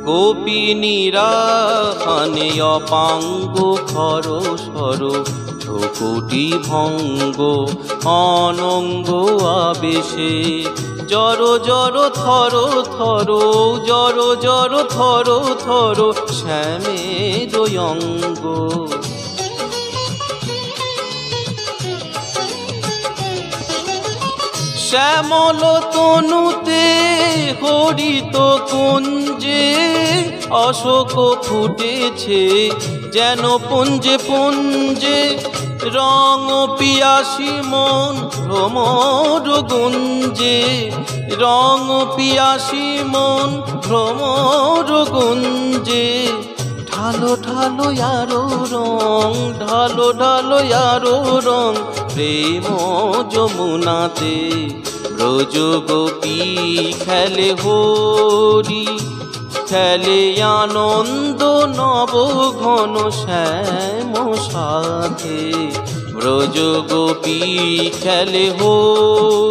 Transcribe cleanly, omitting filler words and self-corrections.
গোপিনীরা হানে অপাঙ্গ খর সর ভ্রকুটি ভঙ্গ অনঙ্গ আবেশে জর জর থর থর জর জর থর থর শ্যামের অঙ্গ। শ্যামল তনুতে হরিত কুঞ্জে অশোক ফুটেছে যেন পুঞ্জে পুঞ্জে রং পিয়াসী মন ভ্রমর গুঞ্জে রং পিয়াসী মন ভ্রমর গুঞ্জে ঢালো ঢালো আরো রং ঢালো ঢালো আরো রং প্রেম যমুনাতে ব্রজ গোপী খেলে হরি খেলে আনন্দ নব ঘন শ্যাম সাথে ব্রজ গোপী খেলে হরি।